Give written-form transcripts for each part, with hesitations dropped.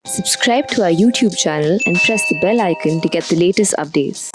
Subscribe to our YouTube channel and press the bell icon to get the latest updates.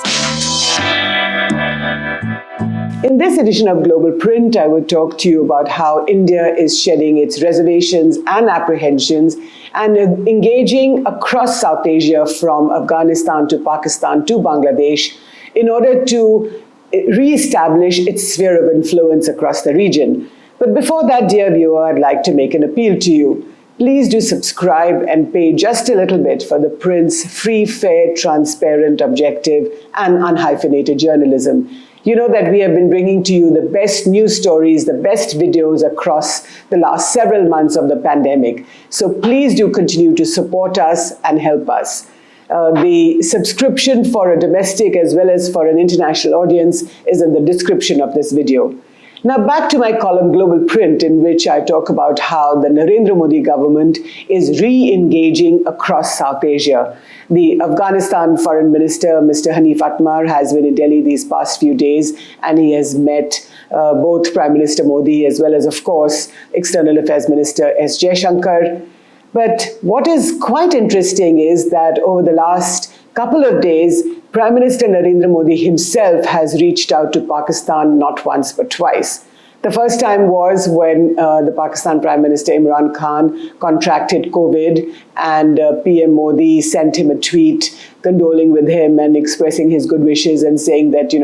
In this edition of Global Print, I will talk to you about how India is shedding its reservations and apprehensions and engaging across South Asia from Afghanistan to Pakistan to Bangladesh in order to re-establish its sphere of influence across the region. But before that, dear viewer, I'd like to make an appeal to you. Please do subscribe and pay just a little bit for The Print's free, fair, transparent, objective, and unhyphenated journalism. You know that we have been bringing to you the best news stories, the best videos across the last several months of the pandemic. So please do continue to support us and help us. The subscription for a domestic as well as for an international audience is in the description of this video. Now back to my column Global Print, in which I talk about how the Narendra Modi government is re-engaging across South Asia. The Afghanistan Foreign Minister, Mr. Haneef Atmar, has been in Delhi these past few days, and he has met both Prime Minister Modi as well as, of course, External Affairs Minister S. Jaishankar. But what is quite interesting is that over the last couple of days, Prime Minister Narendra Modi himself has reached out to Pakistan not once but twice. The first time was when the Pakistan Prime Minister Imran Khan contracted COVID, and PM Modi sent him a tweet condoling with him and expressing his good wishes and saying that,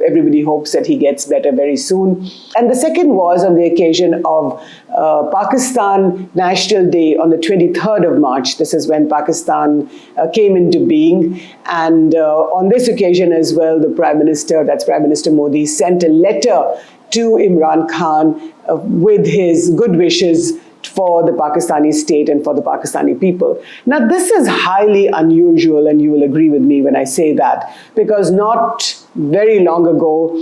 everybody hopes that he gets better very soon. And the second was on the occasion of Pakistan National Day on the 23rd of March. This is when Pakistan came into being. And on this occasion as well, the Prime Minister, that's Prime Minister Modi, sent a letter to Imran Khan with his good wishes for the Pakistani state and for the Pakistani people. Now, this is highly unusual, and you will agree with me when I say that, because not very long ago,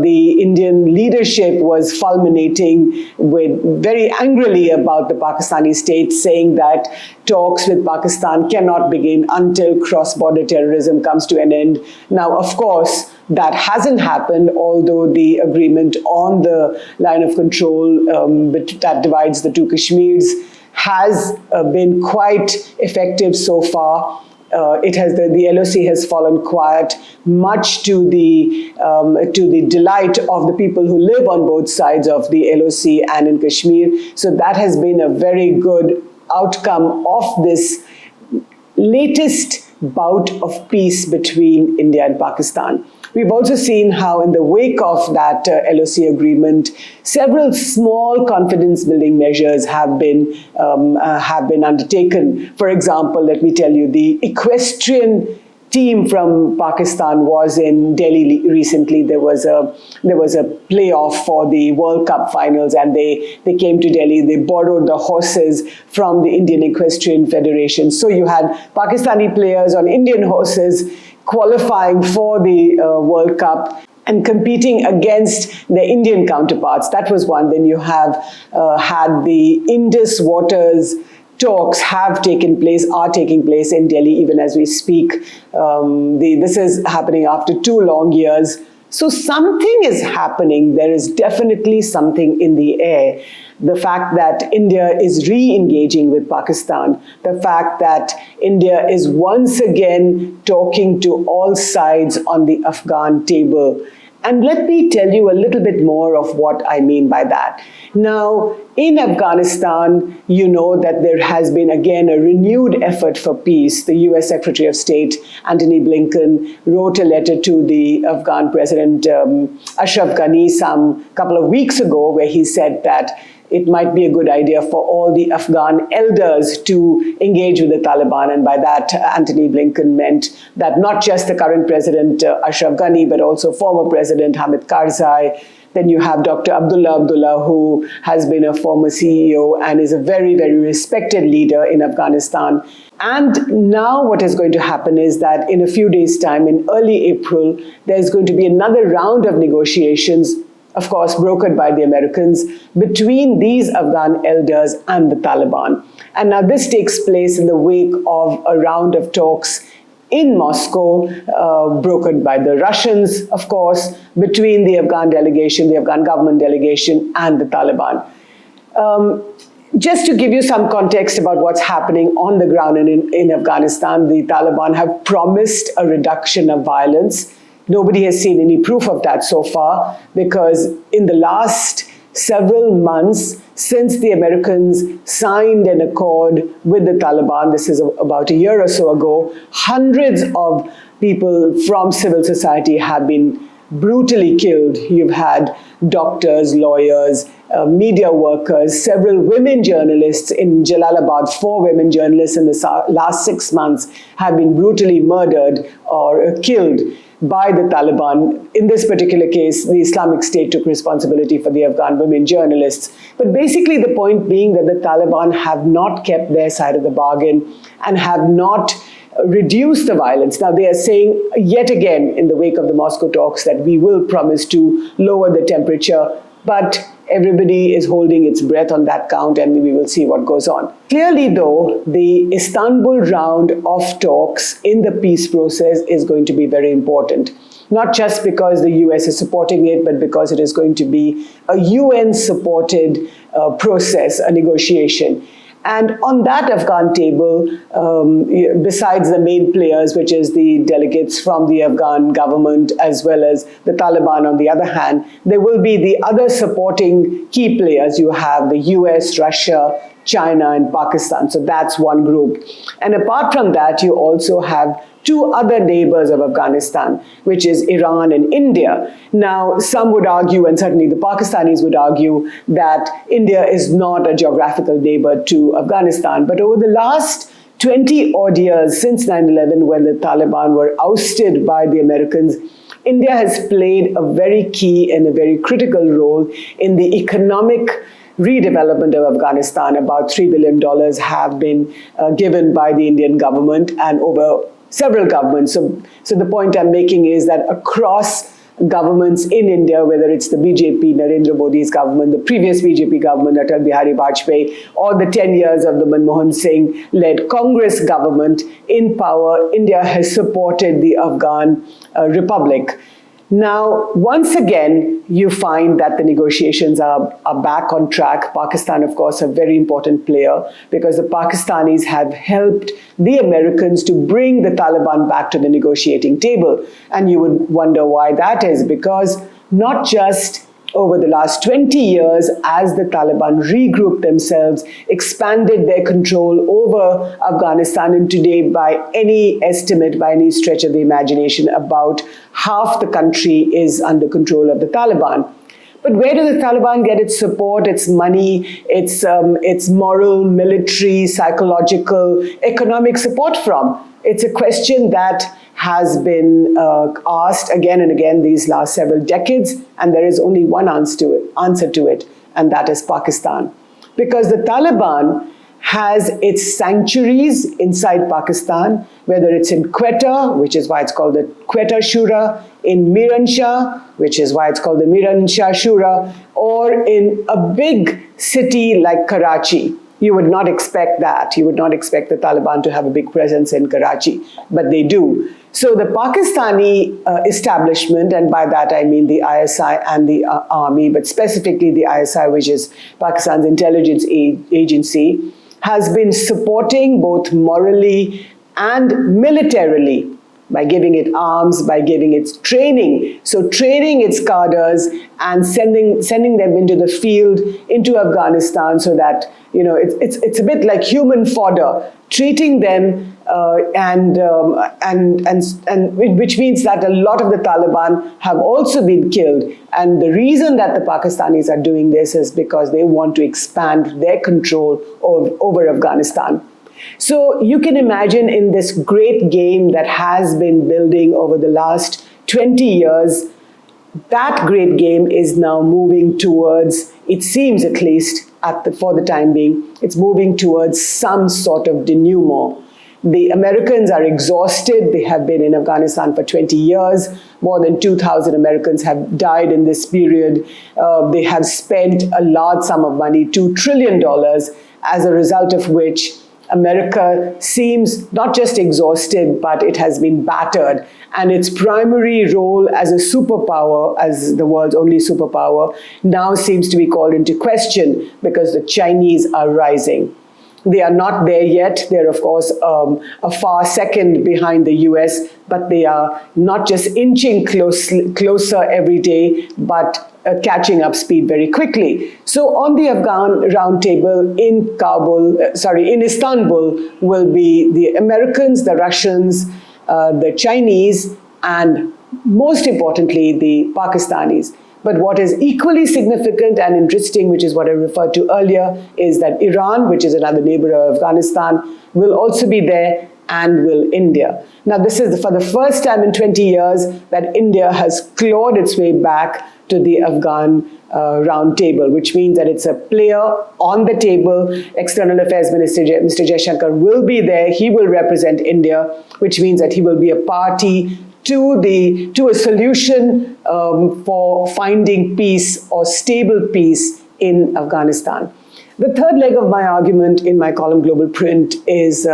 the Indian leadership was fulminating very angrily about the Pakistani state, saying that talks with Pakistan cannot begin until cross-border terrorism comes to an end. Now, of course, that hasn't happened, although the agreement on the line of control that divides the two Kashmirs has been quite effective so far. The LOC has fallen quiet, much to the delight of the people who live on both sides of the LOC and in Kashmir. So that has been a very good outcome of this latest bout of peace between India and Pakistan. We've also seen how in the wake of that LOC agreement, several small confidence-building measures have been undertaken. For example, let me tell you, the equestrian team from Pakistan was in Delhi recently. There was a playoff for the World Cup finals, and they came to Delhi. They borrowed the horses from the Indian Equestrian Federation. So you had Pakistani players on Indian horses qualifying for the World Cup and competing against their Indian counterparts. That was one. Then you have had the Indus Waters talks are taking place in Delhi even as we speak. This is happening after 2 long years. So something is happening. There is definitely something in the air. The fact that India is re-engaging with Pakistan, the fact that India is once again talking to all sides on the Afghan table. And let me tell you a little bit more of what I mean by that. Now, in Afghanistan, you know that there has been again a renewed effort for peace. The US Secretary of State, Antony Blinken, wrote a letter to the Afghan President Ashraf Ghani some couple of weeks ago, where he said that it might be a good idea for all the Afghan elders to engage with the Taliban. And by that, Antony Blinken meant that not just the current president, Ashraf Ghani, but also former President Hamid Karzai. Then you have Dr. Abdullah, who has been a former CEO and is a very, very respected leader in Afghanistan. And now what is going to happen is that in a few days' time, in early April, there's going to be another round of negotiations, of course, brokered by the Americans, between these Afghan elders and the Taliban. And now this takes place in the wake of a round of talks in Moscow, brokered by the Russians, of course, between the Afghan delegation, the Afghan government delegation, and the Taliban. Just to give you some context about what's happening on the ground in Afghanistan, the Taliban have promised a reduction of violence. Nobody has seen any proof of that so far, because in the last several months, since the Americans signed an accord with the Taliban, this is about a year or so ago, hundreds of people from civil society have been brutally killed. You've had doctors, lawyers, media workers, several women journalists in Jalalabad. 4 women journalists in the last 6 months have been brutally murdered or killed by the Taliban. In this particular case, the Islamic State took responsibility for the Afghan women journalists. But basically the point being that the Taliban have not kept their side of the bargain and have not reduced the violence. Now they are saying yet again in the wake of the Moscow talks that we will promise to lower the temperature, but everybody is holding its breath on that count, and we will see what goes on. Clearly though, the Istanbul round of talks in the peace process is going to be very important. Not just because the US is supporting it, but because it is going to be a UN-supported process, a negotiation. And on that Afghan table, besides the main players, which is the delegates from the Afghan government, as well as the Taliban on the other hand, there will be the other supporting key players. You have the US, Russia, China, and Pakistan. So that's one group. And apart from that, you also have 2 other neighbors of Afghanistan, which is Iran and India. Now, some would argue, and certainly the Pakistanis would argue, that India is not a geographical neighbor to Afghanistan. But over the last 20 odd years, since 9/11, when the Taliban were ousted by the Americans, India has played a very key and a very critical role in the economic redevelopment of Afghanistan. About $3 billion have been given by the Indian government and over several governments. So the point I'm making is that across governments in India, whether it's the BJP, Narendra Modi's government, the previous BJP government, Atal Bihari Vajpayee, or the 10 years of the Manmohan Singh-led Congress government in power, India has supported the Afghan Republic. Now, once again, you find that the negotiations are back on track. Pakistan, of course, a very important player, because the Pakistanis have helped the Americans to bring the Taliban back to the negotiating table. And you would wonder why that is, because not just over the last 20 years, as the Taliban regrouped themselves, expanded their control over Afghanistan, and today, by any estimate, by any stretch of the imagination, about half the country is under control of the Taliban. But where does the Taliban get its support, its money, its moral, military, psychological, economic support from? It's a question that has been asked again and again these last several decades, and there is only one answer to it, and that is Pakistan. Because the Taliban has its sanctuaries inside Pakistan, whether it's in Quetta, which is why it's called the Quetta Shura, in Miran Shah, which is why it's called the Miran Shah Shura, or in a big city like Karachi. You would not expect that. You would not expect the Taliban to have a big presence in Karachi, but they do. So the Pakistani establishment, and by that I mean the ISI and the army, but specifically the ISI, which is Pakistan's intelligence agency, has been supporting both morally and militarily by giving it arms, by giving it training. So training its cadres and sending them into the field, into Afghanistan, so that, you know, it's a bit like human fodder, treating them and which means that a lot of the Taliban have also been killed. And the reason that the Pakistanis are doing this is because they want to expand their control over Afghanistan. So you can imagine, in this great game that has been building over the last 20 years, that great game is now moving towards, it seems at least for the time being, it's moving towards some sort of denouement. The Americans are exhausted. They have been in Afghanistan for 20 years. More than 2,000 Americans have died in this period. They have spent a large sum of money, $2 trillion, as a result of which America seems not just exhausted, but it has been battered. and its primary role as a superpower, as the world's only superpower, now seems to be called into question because the Chinese are rising. They are not there yet. They're, of course, a far second behind the US, but they are not just inching closer every day, but catching up speed very quickly. So on the Afghan roundtable in Istanbul will be the Americans, the Russians, the Chinese, and most importantly, the Pakistanis. But what is equally significant and interesting, which is what I referred to earlier, is that Iran, which is another neighbor of Afghanistan, will also be there, and will India. Now, this is for the first time in 20 years that India has clawed its way back to the Afghan round table, which means that it's a player on the table. External Affairs Minister Mr. Jaishankar will be there. He will represent India, which means that he will be a party to a solution for finding peace or stable peace in Afghanistan. The third leg of my argument in my column Global Print is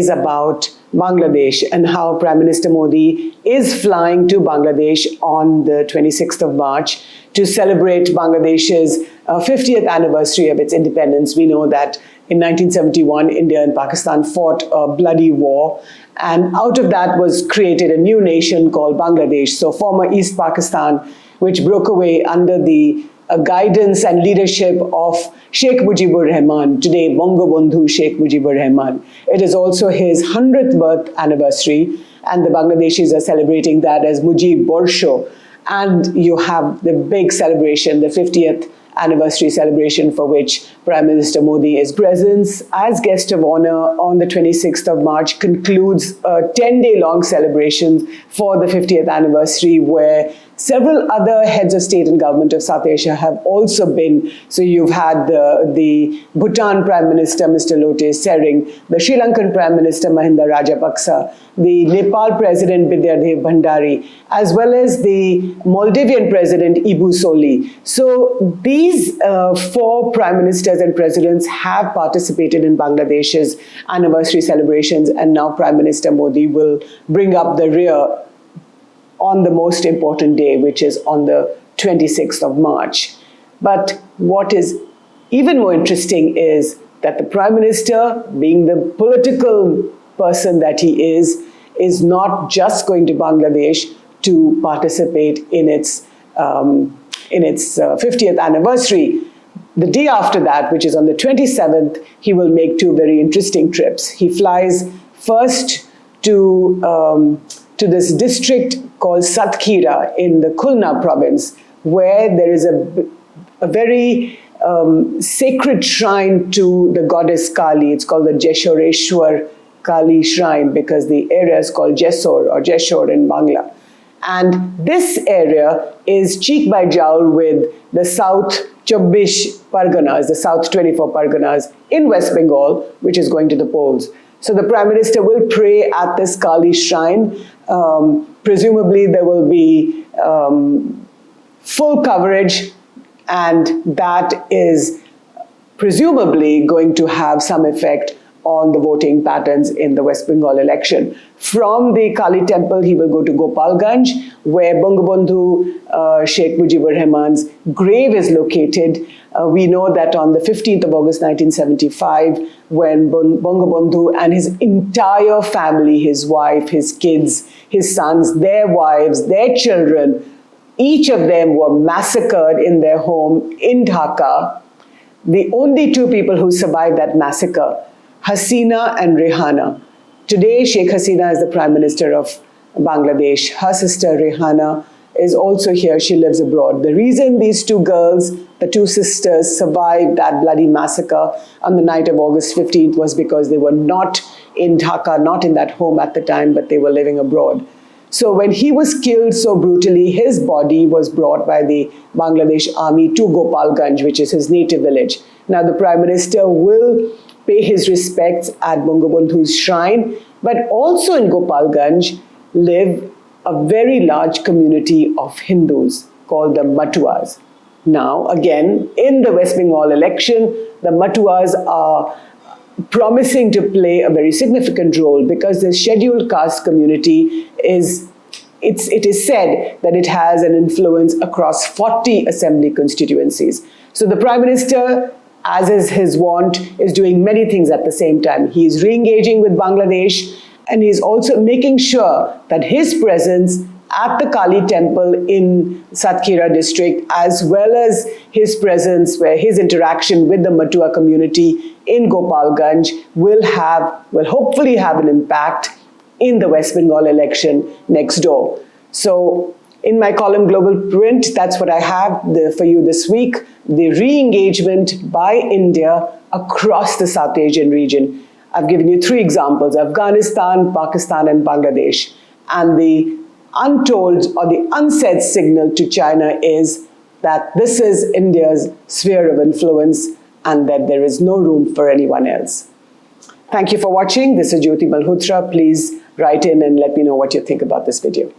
about Bangladesh and how Prime Minister Modi is flying to Bangladesh on the 26th of March to celebrate Bangladesh's 50th anniversary of its independence. We know that in 1971, India and Pakistan fought a bloody war, and out of that was created a new nation called Bangladesh. So former East Pakistan, which broke away under the guidance and leadership of Sheikh Mujibur Rahman, today Bangabandhu Sheikh Mujibur Rahman. It is also his 100th birth anniversary, and the Bangladeshis are celebrating that as Mujib Borsho. And you have the big celebration, the 50th anniversary celebration, for which Prime Minister Modi is present as guest of honor on the 26th of March, concludes a 10-day-long celebration for the 50th anniversary, where several other heads of state and government of South Asia have also been. So you've had the Bhutan Prime Minister, Mr. Lote Tshering, the Sri Lankan Prime Minister, Mahinda Rajapaksa, the Nepal President, Bidyadev Bhandari, as well as the Maldivian President, Ibu Soli. So these four prime ministers and presidents have participated in Bangladesh's anniversary celebrations, and now Prime Minister Modi will bring up the rear on the most important day, which is on the 26th of March. But what is even more interesting is that the Prime Minister, being the political person that he is not just going to Bangladesh to participate in its 50th anniversary. The day after that, which is on the 27th, he will make two very interesting trips. He flies first to this district called Satkhira in the Khulna province, where there is a very sacred shrine to the goddess Kali. It's called the Jeshoreshwar Kali shrine because the area is called Jesor or Jeshore in Bangla. And this area is cheek by jowl with the South 24 Parganas, the South 24 Parganas in West Bengal, which is going to the polls. So the Prime Minister will pray at this Kali shrine. Presumably there will be full coverage, and that is presumably going to have some effect on the voting patterns in the West Bengal election. From the Kali temple, he will go to Gopalganj, where Bangabandhu Sheikh Mujibur Rahman's grave is located. We know that on the 15th of August 1975, when Bangabandhu and his entire family, his wife, his kids, his sons, their wives, their children, each of them were massacred in their home in Dhaka. The only two people who survived that massacre, Hasina and Rehana. Today, Sheikh Hasina is the Prime Minister of Bangladesh. Her sister Rehana is also here. She lives abroad. The reason these two girls, the two sisters, survived that bloody massacre on the night of August 15th was because they were not in Dhaka, not in that home at the time, but they were living abroad. So when he was killed so brutally, his body was brought by the Bangladesh army to Gopalganj, which is his native village. Now the Prime Minister will pay his respects at Bangabandhu's shrine, but also in Gopalganj live a very large community of Hindus called the Matuas. Now, again, in the West Bengal election, the Matuas are promising to play a very significant role, because the scheduled caste community it is said that it has an influence across 40 assembly constituencies. So the Prime Minister, as is his wont, is doing many things at the same time. He is re-engaging with Bangladesh, and he is also making sure that his presence at the Kali temple in Satkhira district, as well as his presence where his interaction with the Matua community in Gopalganj will hopefully have an impact in the West Bengal election next door. So in my column Global Print, that's what I have for you this week, the re-engagement by India across the South Asian region. I've given you 3 examples: Afghanistan, Pakistan, and Bangladesh. And the untold or the unsaid signal to China is that this is India's sphere of influence and that there is no room for anyone else. Thank you for watching. This is Jyoti Malhotra. Please write in and let me know what you think about this video.